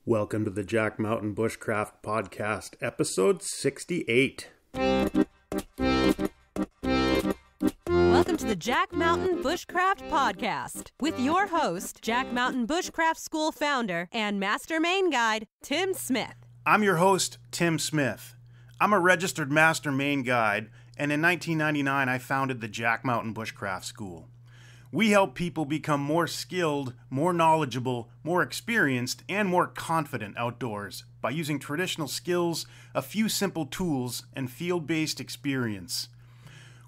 Welcome to the Jack Mountain Bushcraft Podcast, episode 68. Welcome to the Jack Mountain Bushcraft Podcast with your host, Jack Mountain Bushcraft School founder and master Maine guide, Tim Smith. I'm your host, Tim Smith. I'm a registered master Maine guide, and in 1999 I founded the Jack Mountain Bushcraft School. We help people become more skilled, more knowledgeable, more experienced, and more confident outdoors by using traditional skills, a few simple tools, and field-based experience.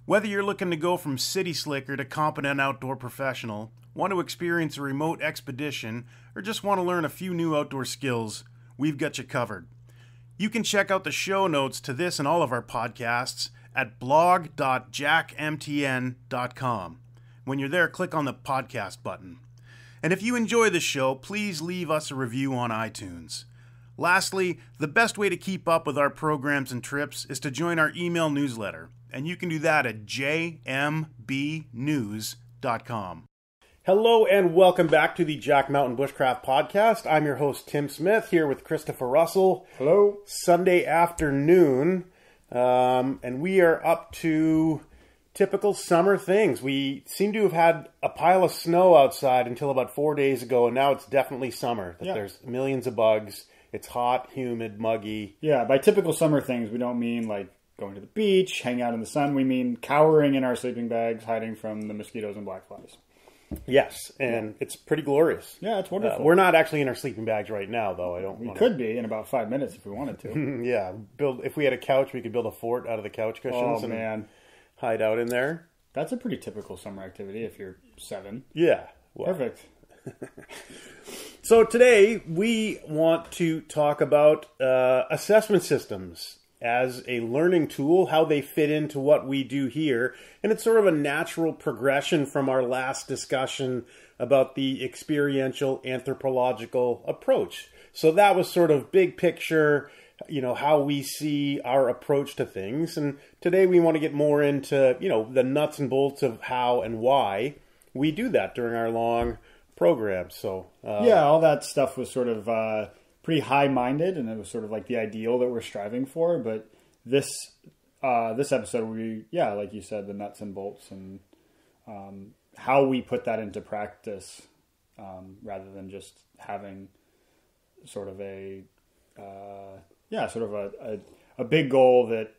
Whether you're looking to go from city slicker to competent outdoor professional, want to experience a remote expedition, or just want to learn a few new outdoor skills, we've got you covered. You can check out the show notes to this and all of our podcasts at blog.jackmtn.com. When you're there, click on the podcast button. And if you enjoy the show, please leave us a review on iTunes. Lastly, the best way to keep up with our programs and trips is to join our email newsletter, and you can do that at jmbnews.com. Hello and welcome back to the Jack Mountain Bushcraft Podcast. I'm your host, Tim Smith, here with Christopher Russell. Hello. Sunday afternoon, and we are up to typical summer things. We seem to have had a pile of snow outside until about 4 days ago, and now it's definitely summer. There's millions of bugs. It's hot, humid, muggy. Yeah, by typical summer things, we don't mean like going to the beach, hanging out in the sun. We mean cowering in our sleeping bags, hiding from the mosquitoes and black flies. Yes, and it's pretty glorious. Yeah, it's wonderful. We're not actually in our sleeping bags right now, though. We could be in about 5 minutes if we wanted to. Yeah, if we had a couch, we could build a fort out of the couch cushions. Oh, man. Hide out in there. That's a pretty typical summer activity if you're 7. Yeah. Well. Perfect. So today we want to talk about assessment systems as a learning tool, how they fit into what we do here. And it's sort of a natural progression from our last discussion about the experiential anthropological approach. So that was sort of big picture, how we see our approach to things. And today we want to get more into, the nuts and bolts of how and why we do that during our long program. So, all that stuff was sort of pretty high-minded, and it was sort of like the ideal that we're striving for. But this episode, like you said, the nuts and bolts and how we put that into practice rather than just having sort of a big goal that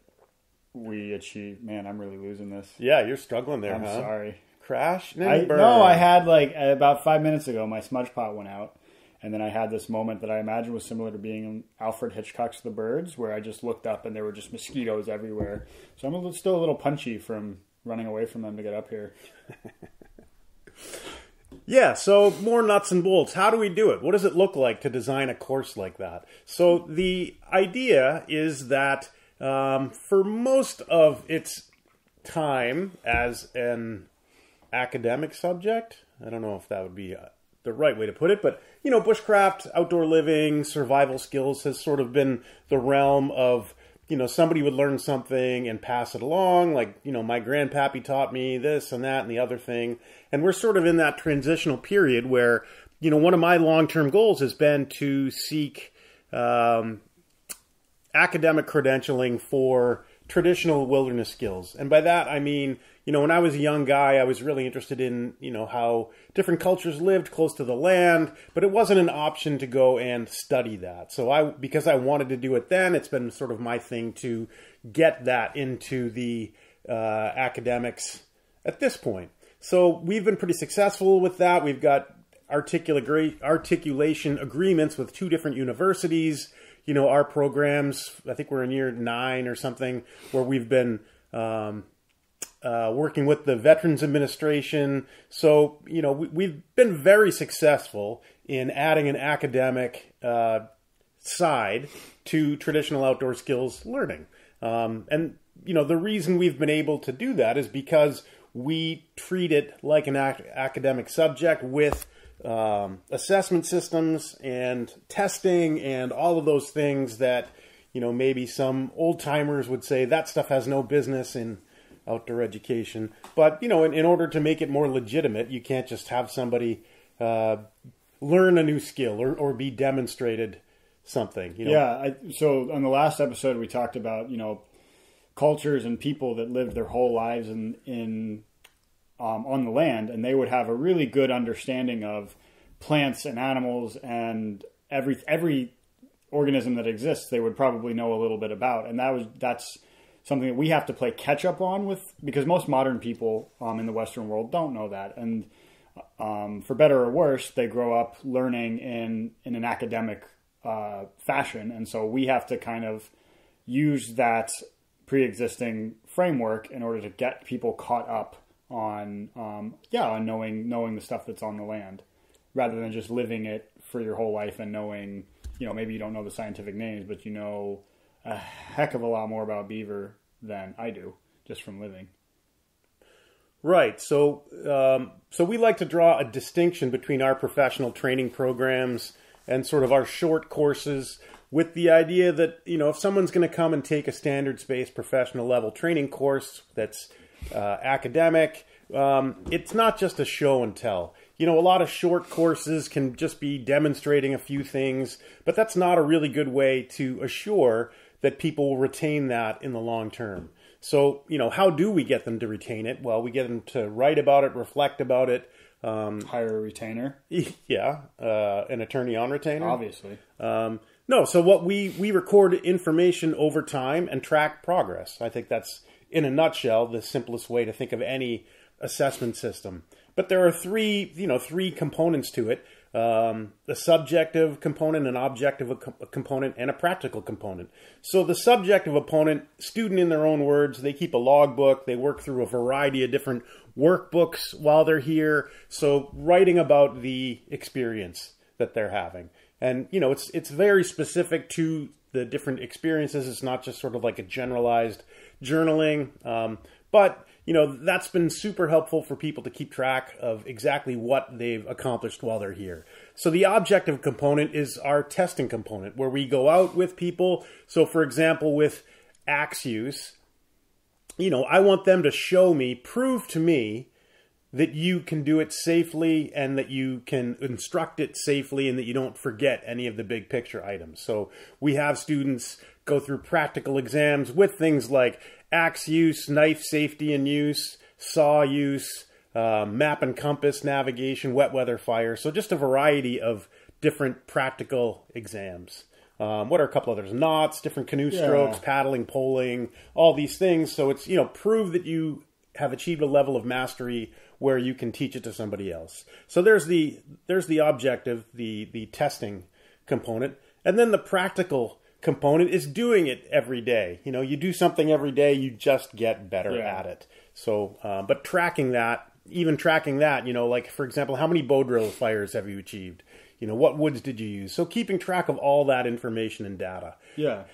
we achieve. Man, I'm really losing this. Yeah, you're struggling there, I'm sorry. Crash and burn. No, I had about 5 minutes ago, my smudge pot went out. And then I had this moment that I imagine was similar to being in Alfred Hitchcock's The Birds, where I just looked up and there were just mosquitoes everywhere. So I'm still a little punchy from running away from them to get up here. Yeah, so more nuts and bolts. How do we do it? What does it look like to design a course like that? So the idea is that for most of its time as an academic subject, I don't know if that would be the right way to put it, but, bushcraft, outdoor living, survival skills has sort of been the realm of, somebody would learn something and pass it along, like, my grandpappy taught me this and that and the other thing. And we're sort of in that transitional period where, one of my long-term goals has been to seek academic credentialing for traditional wilderness skills. And by that, I mean, when I was a young guy, I was really interested in, how different cultures lived close to the land, but it wasn't an option to go and study that. So because I wanted to do it then, it's been sort of my thing to get that into the academics at this point. So we've been pretty successful with that. We've got articulation agreements with 2 different universities. Our programs, I think we're in year 9 or something, where we've been working with the Veterans Administration. So, we've been very successful in adding an academic side to traditional outdoor skills learning. And, the reason we've been able to do that is because we treat it like an academic subject with assessment systems and testing and all of those things that, maybe some old timers would say that stuff has no business in outdoor education. But, in order to make it more legitimate, you can't just have somebody learn a new skill or be demonstrated something. Yeah. So on the last episode, we talked about, cultures and people that lived their whole lives on the land, and they would have a really good understanding of plants and animals and every organism that exists. They would probably know a little bit about, and that's something that we have to play catch up on with, because most modern people in the Western world don't know that, and for better or worse, they grow up learning in an academic fashion, and so we have to kind of use that pre-existing framework in order to get people caught up on knowing the stuff that's on the land, rather than just living it for your whole life and knowing, maybe you don't know the scientific names, but you know a heck of a lot more about beaver than I do just from living. Right. So we like to draw a distinction between our professional training programs and sort of our short courses, with the idea that, if someone's going to come and take a standards-based professional level training course that's academic, it's not just a show and tell. A lot of short courses can just be demonstrating a few things, but that's not a really good way to assure that people will retain that in the long term. So, how do we get them to retain it? Well, we get them to write about it, reflect about it. Hire a retainer. Yeah, an attorney on retainer. Obviously. No, so what we record information over time and track progress. I think that's, in a nutshell, the simplest way to think of any assessment system. But there are three components to it: a subjective component, an objective component, and a practical component. So the subjective component, student in their own words, they keep a logbook, they work through a variety of different workbooks while they're here. So writing about the experience that they're having. And, it's very specific to the different experiences. It's not just sort of like a generalized journaling. But, that's been super helpful for people to keep track of exactly what they've accomplished while they're here. So the objective component is our testing component, where we go out with people. So, for example, with axe use, I want them to prove to me that you can do it safely and that you can instruct it safely and that you don't forget any of the big picture items. So we have students go through practical exams with things like axe use, knife safety and use, saw use, map and compass navigation, wet weather fire. So just a variety of different practical exams. What are a couple others? Knots, different canoe strokes, paddling, poling, all these things. So it's, prove that you have achieved a level of mastery where you can teach it to somebody else. So there's the objective, the testing component. And then the practical component is doing it every day. You do something every day, you just get better at it. So, but tracking that, like, for example, how many bow drill fires have you achieved? What woods did you use? So keeping track of all that information and data. Yeah.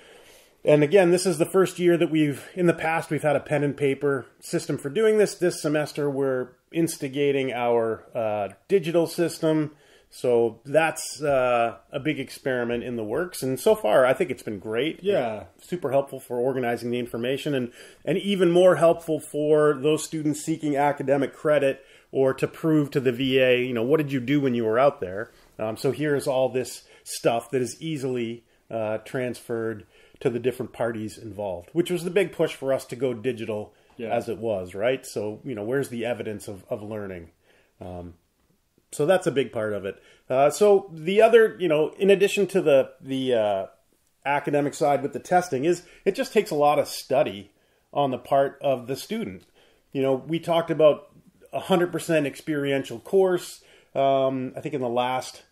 And again, this is the first year that in the past, we've had a pen and paper system for doing this. This semester, we're instigating our digital system. So that's a big experiment in the works. And so far, I think it's been great. Yeah. Super helpful for organizing the information, and even more helpful for those students seeking academic credit or to prove to the VA, what did you do when you were out there? So here's all this stuff that is easily transferred to the different parties involved, which was the big push for us to go digital as it was, right? So, where's the evidence of learning? So that's a big part of it. So the other, in addition to the academic side with the testing, is it just takes a lot of study on the part of the student. We talked about 100% experiential course, I think in the last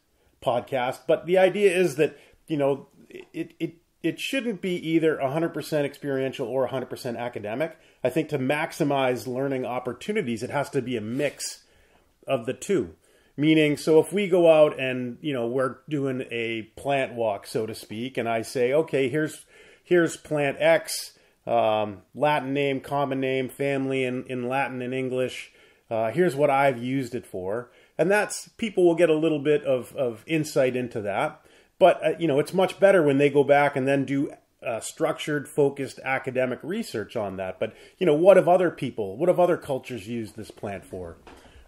podcast, but the idea is that, it shouldn't be either 100% experiential or 100% academic. I think to maximize learning opportunities, it has to be a mix of the two. Meaning, so if we go out and, we're doing a plant walk, so to speak, and I say, okay, here's plant X, Latin name, common name, family in Latin and English. Here's what I've used it for. And people will get a little bit of insight into that. But, it's much better when they go back and then do structured, focused academic research on that. But, what have other cultures used this plant for?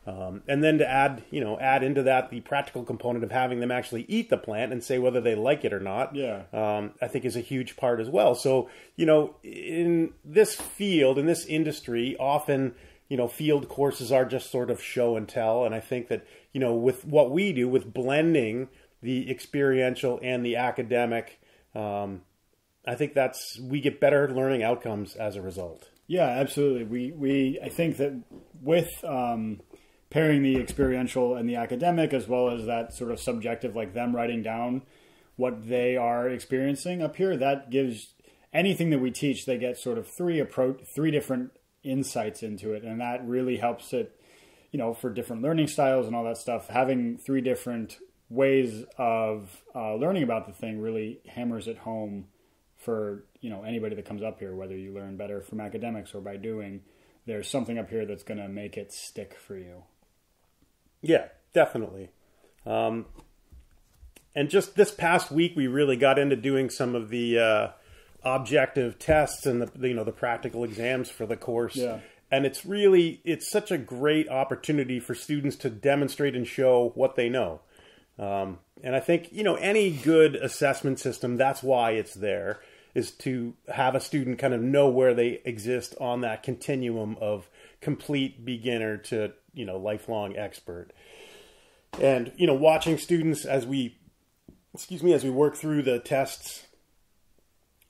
And then to add into that the practical component of having them actually eat the plant and say whether they like it or not, I think is a huge part as well. So, in this field, in this industry, often, field courses are just sort of show and tell. And I think that, with what we do, with blending the experiential and the academic, I think we get better learning outcomes as a result. Yeah, absolutely. I think that with pairing the experiential and the academic, as well as that sort of subjective, like them writing down what they are experiencing up here, that gives anything that we teach, they get sort of three different insights into it. And that really helps it, for different learning styles and all that stuff. Having three different ways of learning about the thing really hammers it home for, anybody that comes up here, whether you learn better from academics or by doing, there's something up here that's going to make it stick for you. Yeah, definitely. And just this past week, we really got into doing some of the objective tests and the practical exams for the course. Yeah. And it's such a great opportunity for students to demonstrate and show what they know. And I think, any good assessment system, that's why it's there, is to have a student kind of know where they exist on that continuum of complete beginner to, lifelong expert. And, watching students as we work through the tests,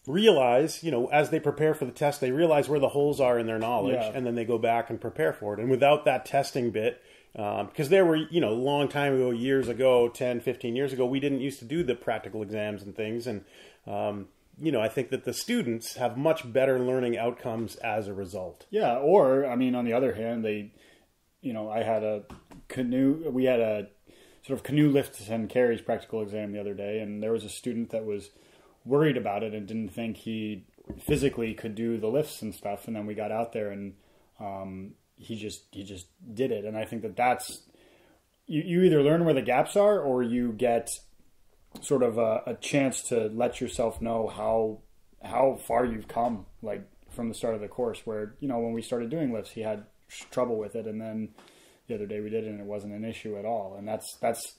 realize, as they prepare for the test, they realize where the holes are in their knowledge, and then they go back and prepare for it. And without that testing bit, because there were, a long time ago, years ago, 10, 15 years ago, we didn't used to do the practical exams and things. And, I think that the students have much better learning outcomes as a result. Yeah. Or, on the other hand, we had a sort of canoe lifts and carries practical exam the other day. And there was a student that was worried about it and didn't think he physically could do the lifts and stuff. And then we got out there and, he just did it. And I think that's, you either learn where the gaps are, or you get sort of a chance to let yourself know how far you've come, like from the start of the course, where, when we started doing lifts, he had trouble with it. And then the other day we did it and it wasn't an issue at all. And that's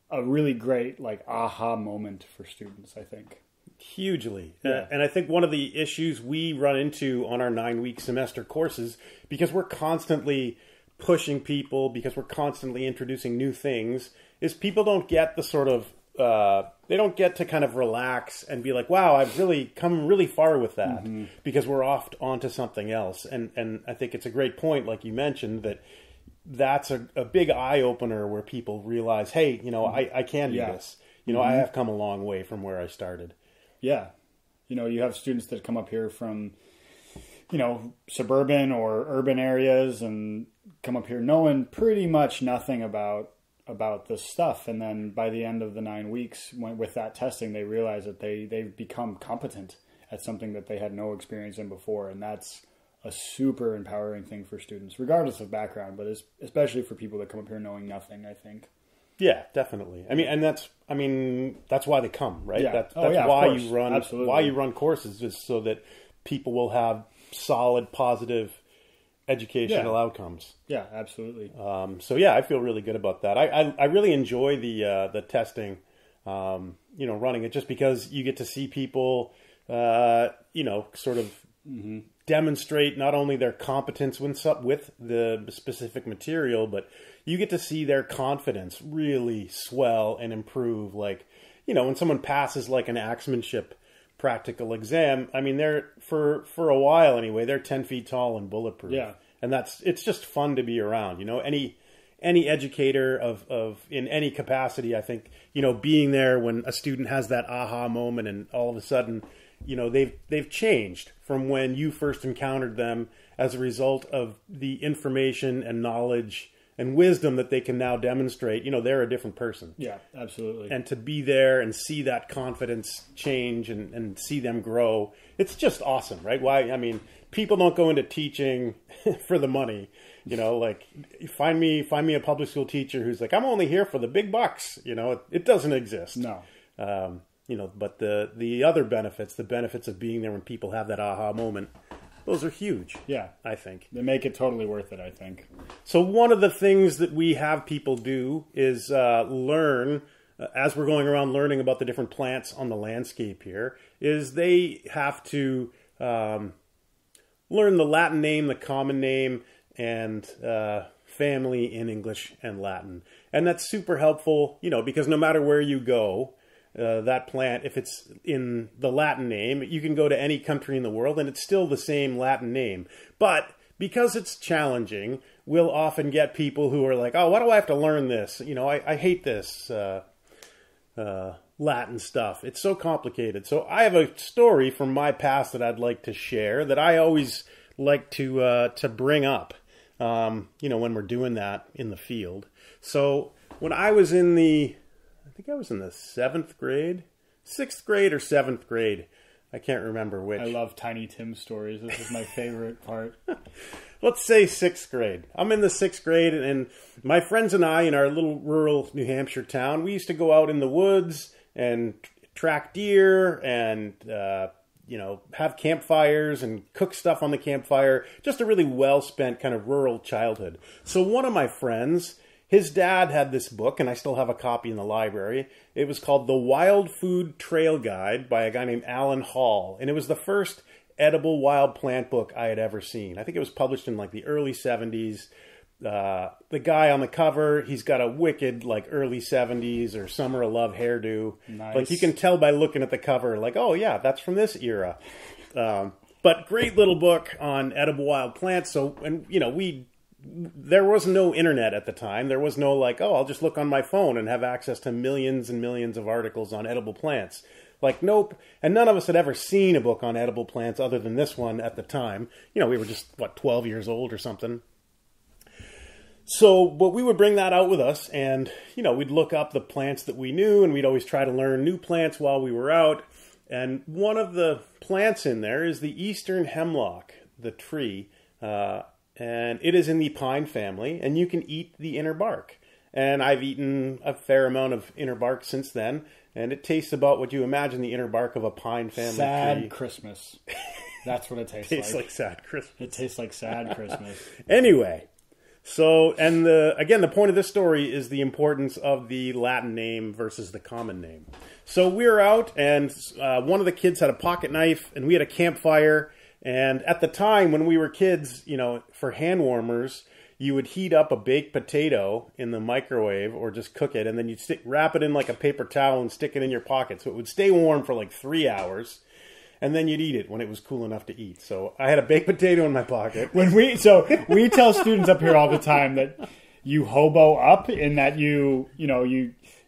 a really great, like, aha moment for students, I think. Hugely. Yeah. And I think one of the issues we run into on our 9-week semester courses, because we're constantly pushing people, because we're constantly introducing new things, is people don't get the sort of, they don't get to kind of relax and be like, wow, I've really come really far with that, because we're off onto something else. And I think it's a great point, like you mentioned, that's a big eye-opener where people realize, hey, I can do this. I have come a long way from where I started. Yeah. You have students that come up here from, suburban or urban areas and come up here knowing pretty much nothing about this stuff. And then by the end of the 9 weeks, with that testing, they realize that they've become competent at something that they had no experience in before. And that's a super empowering thing for students, regardless of background, but especially for people that come up here knowing nothing, I think. Yeah, definitely. That's why they come, right? Yeah. That's why you run courses, is so that people will have solid, positive educational outcomes. Yeah, absolutely. I feel really good about that. I really enjoy the testing, running it, just because you get to see people, sort of demonstrate not only their competence with the specific material, but you get to see their confidence really swell and improve. Like, when someone passes like an axemanship practical exam, they're for a while anyway, they're 10 feet tall and bulletproof. Yeah. And it's just fun to be around. Any educator of in any capacity, I think, being there when a student has that aha moment and all of a sudden, they've changed from when you first encountered them as a result of the information and knowledge and wisdom that they can now demonstrate. They're a different person. Yeah, absolutely. And to be there and see that confidence change and see them grow, it's just awesome, right? People don't go into teaching for the money. Like, find me a public school teacher who's like, I'm only here for the big bucks. It doesn't exist. No. But the other benefits, the benefits of being there when people have that aha moment, Those are huge. Yeah. I think. They make it totally worth it, I think. So one of the things that we have people do is learn, as we're going around learning about the different plants on the landscape here, is they have to learn the Latin name, the common name, and family in English and Latin. And that's super helpful, because no matter where you go, that plant, if it's in the Latin name, you can go to any country in the world and it's still the same Latin name. But because it's challenging, we'll often get people who are like, oh, why do I have to learn this? I hate this Latin stuff. It's so complicated. So I have a story from my past that I'd like to share that I always like to bring up, when we're doing that in the field. So when I was in the 7th grade, 6th grade or 7th grade. I can't remember which. I love Tiny Tim stories. This is my favorite part. Let's say 6th grade. I'm in the 6th grade, and my friends and I, in our little rural New Hampshire town, we used to go out in the woods and track deer and, have campfires and cook stuff on the campfire. Just a really well-spent kind of rural childhood. So one of my friends, his dad had this book, and I still have a copy in the library. It was called The Wild Food Trail Guide by a guy named Alan Hall. And it was the first edible wild plant book I had ever seen. I think it was published in like the early 70s. The guy on the cover, he's got a wicked like early 70s or Summer of Love hairdo. Nice. Like you can tell by looking at the cover, like, oh yeah, that's from this era. But great little book on edible wild plants. So, and there was no internet at the time. There was no like, oh, I'll just look on my phone and have access to millions and millions of articles on edible plants. Like, nope. And none of us had ever seen a book on edible plants other than this one at the time. We were just, 12 years old or something. So, but we would bring that out with us and, we'd look up the plants that we knew and we'd always try to learn new plants while we were out. And one of the plants in there is the eastern hemlock, the tree, and it is in the pine family, and you can eat the inner bark. And I've eaten a fair amount of inner bark since then, and it tastes about what you imagine the inner bark of a pine family tree. Sad Christmas. That's what it tastes like. Tastes like sad Christmas. It tastes like sad Christmas. Anyway, so, and the point of this story is the importance of the Latin name versus the common name. So we were out, and one of the kids had a pocket knife, and we had a campfire. And at the time when we were kids, for hand warmers, you would heat up a baked potato in the microwave or just cook it. And then you'd wrap it in like a paper towel and stick it in your pocket. So it would stay warm for like 3 hours. And then you'd eat it when it was cool enough to eat. So I had a baked potato in my pocket. We tell students up here all the time that you hobo up in that you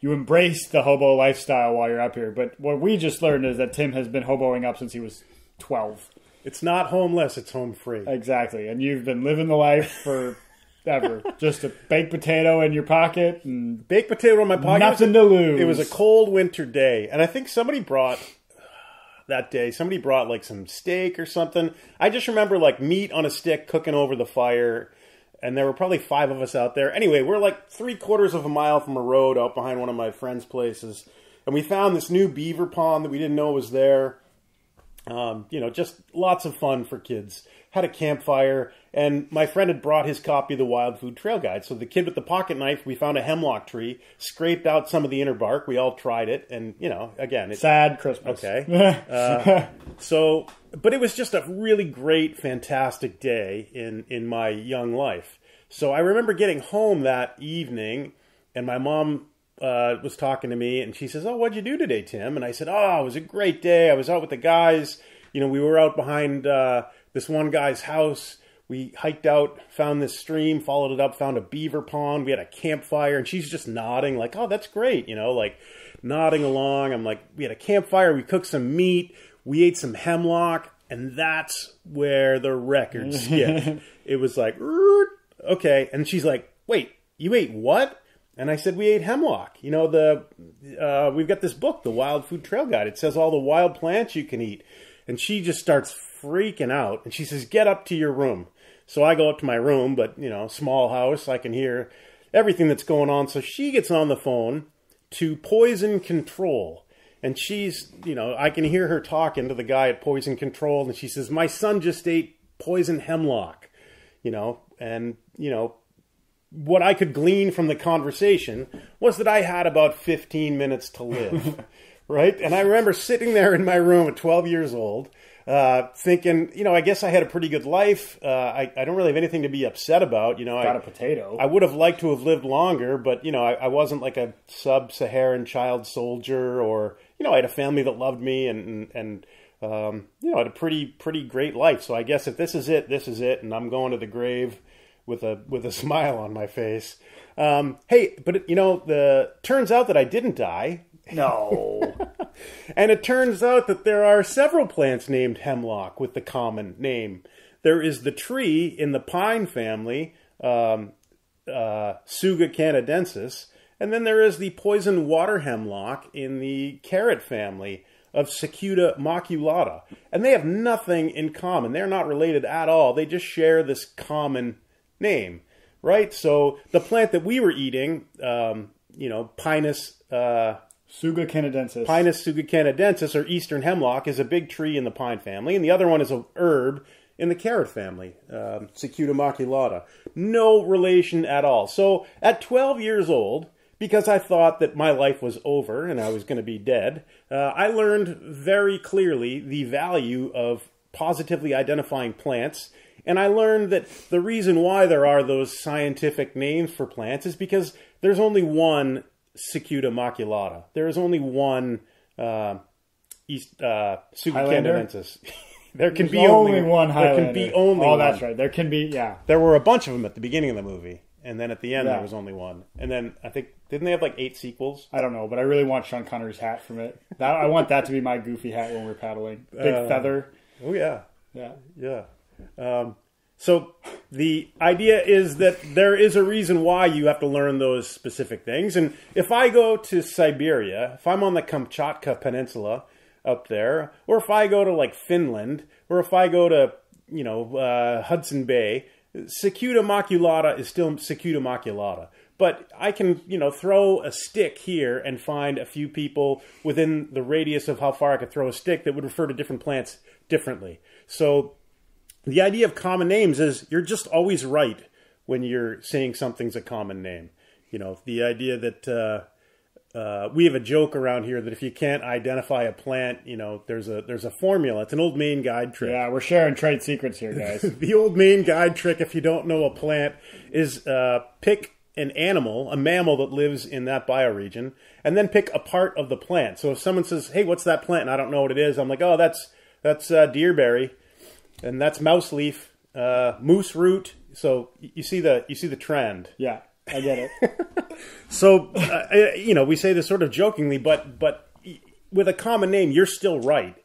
embrace the hobo lifestyle while you're up here. But what we just learned is that Tim has been hoboing up since he was 12. It's not homeless, it's home free. Exactly. And you've been living the life forever. Just a baked potato in your pocket. And baked potato in my pocket. Nothing to lose. It was a cold winter day. And I think somebody brought like some steak or something. I just remember like meat on a stick cooking over the fire. And there were probably 5 of us out there. Anyway, we're like 3/4 of a mile from a road out behind one of my friend's places. And we found this new beaver pond that we didn't know was there. Just lots of fun for kids. Had a campfire, and my friend had brought his copy of the Wild Food Trail Guide. So the kid with the pocket knife, we found a hemlock tree, scraped out some of the inner bark. We all tried it, and, again... Sad Christmas. Okay. But it was just a really great, fantastic day in my young life. So I remember getting home that evening, and my mom... was talking to me, and she says, "Oh, what'd you do today, Tim?" And I said, "Oh, it was a great day. I was out with the guys. We were out behind this one guy's house. We hiked out, found this stream, followed it up, found a beaver pond. We had a campfire." And she's just nodding, like, "Oh, that's great," like nodding along. I'm like, "We had a campfire. We cooked some meat. We ate some hemlock." And that's where the record skipped. It was like, okay. And she's like, "Wait, you ate what?" And I said, "We ate hemlock. We've got this book, The Wild Food Trail Guide. It says all the wild plants you can eat." And she just starts freaking out. And she says, "Get up to your room." So I go up to my room, but, small house. I can hear everything that's going on. So she gets on the phone to Poison Control. And she's, I can hear her talking to the guy at Poison Control. And she says, "My son just ate poison hemlock, and, what I could glean from the conversation was that I had about 15 minutes to live, right? And I remember sitting there in my room at 12 years old, thinking, I guess I had a pretty good life. I don't really have anything to be upset about. Got a potato. I would have liked to have lived longer, but, I wasn't like a sub-Saharan child soldier, or, I had a family that loved me and I had a pretty great life. So I guess if this is it, and I'm going to the grave with a smile on my face. Hey, but turns out that I didn't die. No. And it turns out that there are several plants named hemlock with the common name. There is the tree in the pine family, Tsuga canadensis, and then there is the poison water hemlock in the carrot family of Cicuta maculata. And they have nothing in common. They're not related at all. They just share this common name, right? So the plant that we were eating, Pinus Tsuga canadensis. Pinus Tsuga canadensis, or eastern hemlock, is a big tree in the pine family, and the other one is a herb in the carrot family, Cicuta maculata. No relation at all. So at 12 years old, because I thought that my life was over and I was going to be dead, I learned very clearly the value of positively identifying plants. And I learned that the reason why there are those scientific names for plants is because there's only one Cicuta maculata. There is only one Tsuga canadensis. There's only one Highlander. There can be only one. Oh, that's right. There can be, yeah. There were a bunch of them at the beginning of the movie. And then at the end, there was only one. And then I think, didn't they have like 8 sequels? I don't know, but I really want Sean Connery's hat from it. I want that to be my goofy hat when we're paddling. Big feather. Oh, yeah. Yeah. Yeah. So the idea is that there is a reason why you have to learn those specific things. And if I go to Siberia, if I'm on the Kamchatka Peninsula up there, or if I go to like Finland, or if I go to, Hudson Bay, Cicuta maculata is still Cicuta maculata. But I can, throw a stick here and find a few people within the radius of how far I could throw a stick that would refer to different plants differently. So the idea of common names is you're just always right when you're saying something's a common name. The idea that we have a joke around here that if you can't identify a plant, there's a formula. It's an old Maine guide trick. Yeah, we're sharing trade secrets here, guys. The old Maine guide trick, if you don't know a plant, is pick an animal, a mammal that lives in that bioregion, and then pick a part of the plant. So if someone says, "Hey, what's that plant?" and I don't know what it is, I'm like, "Oh, that's deerberry, and that's mouse leaf, moose root." So you see the trend. Yeah, I get it. So we say this sort of jokingly, but with a common name, you're still right.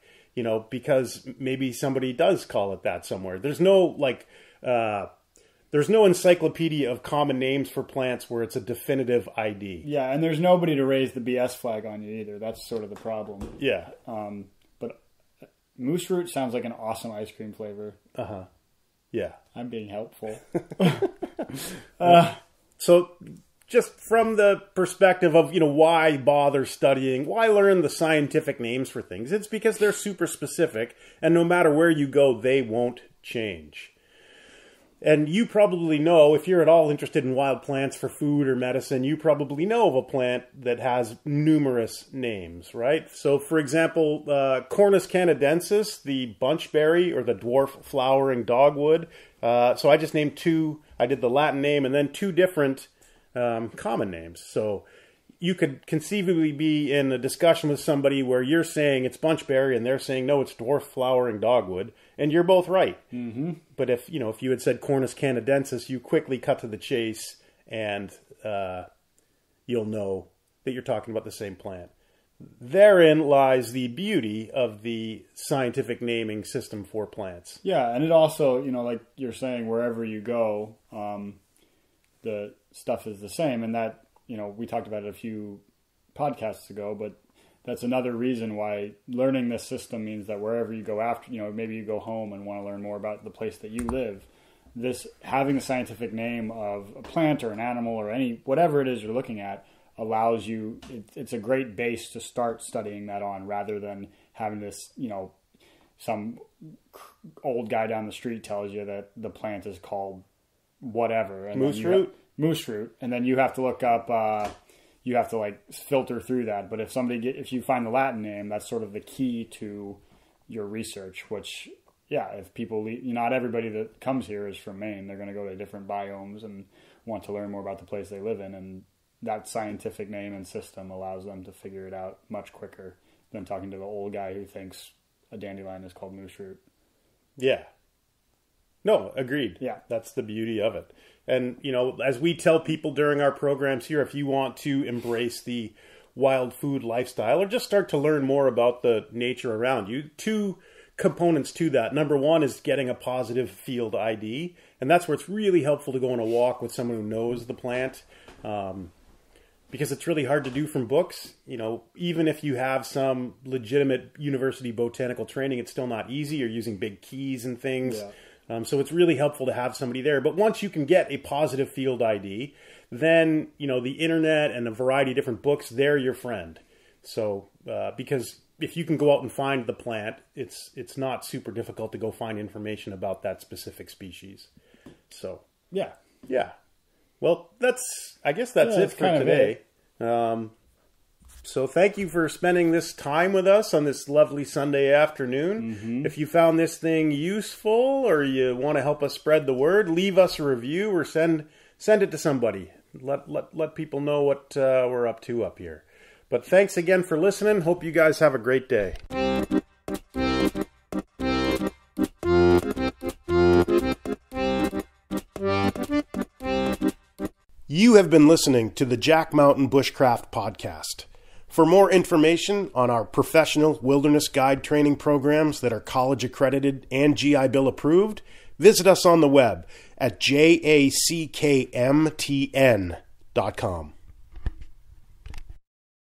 Because maybe somebody does call it that somewhere. There's no there's no encyclopedia of common names for plants where it's a definitive ID. Yeah, and there's nobody to raise the BS flag on you either. That's sort of the problem. Yeah. But moose root sounds like an awesome ice cream flavor. Uh-huh. Yeah. I'm being helpful. So just from the perspective of, why bother studying, why learn the scientific names for things? It's because they're super specific, and no matter where you go, they won't change. And you probably know, if you're at all interested in wild plants for food or medicine, you probably know of a plant that has numerous names, right? So, for example, Cornus canadensis, the bunchberry or the dwarf flowering dogwood. So I just named 2. I did the Latin name and then 2 different common names. So you could conceivably be in a discussion with somebody where you're saying it's bunchberry and they're saying, no, it's dwarf flowering dogwood. And you're both right. Mm-hmm. But if you had said Cornus canadensis, you quickly cut to the chase and you'll know that you're talking about the same plant. Therein lies the beauty of the scientific naming system for plants. Yeah, and it also, like you're saying, wherever you go, the stuff is the same. And that, we talked about it a few podcasts ago, but that's another reason why learning this system means that wherever you go after, maybe you go home and want to learn more about the place that you live, this having the scientific name of a plant or an animal or whatever it is you're looking at allows you, it's a great base to start studying that on rather than having this, some old guy down the street tells you that the plant is called whatever. And moose fruit. And then you have to look up, you have to like filter through that. But if you find the Latin name, that's sort of the key to your research, which, yeah, if people, not everybody that comes here is from Maine. They're going to go to different biomes and want to learn more about the place they live in. And that scientific name and system allows them to figure it out much quicker than talking to the old guy who thinks a dandelion is called moose root. Yeah. No, agreed. Yeah. That's the beauty of it. And, as we tell people during our programs here, if you want to embrace the wild food lifestyle or just start to learn more about the nature around you, 2 components to that. Number 1 is getting a positive field ID. And that's where it's really helpful to go on a walk with someone who knows the plant. Because it's really hard to do from books. Even if you have some legitimate university botanical training, it's still not easy. You're using big keys and things. Yeah. So it's really helpful to have somebody there. But once you can get a positive field ID, then, the internet and a variety of different books, they're your friend. So, because if you can go out and find the plant, it's not super difficult to go find information about that specific species. So, yeah. Well, I guess that's it for today. So thank you for spending this time with us on this lovely Sunday afternoon. Mm-hmm. If you found this thing useful or you want to help us spread the word, leave us a review or send it to somebody. Let people know what we're up to up here. But thanks again for listening. Hope you guys have a great day. You have been listening to the Jack Mountain Bushcraft Podcast. For more information on our professional wilderness guide training programs that are college accredited and GI Bill approved, visit us on the web at jackmtn.com.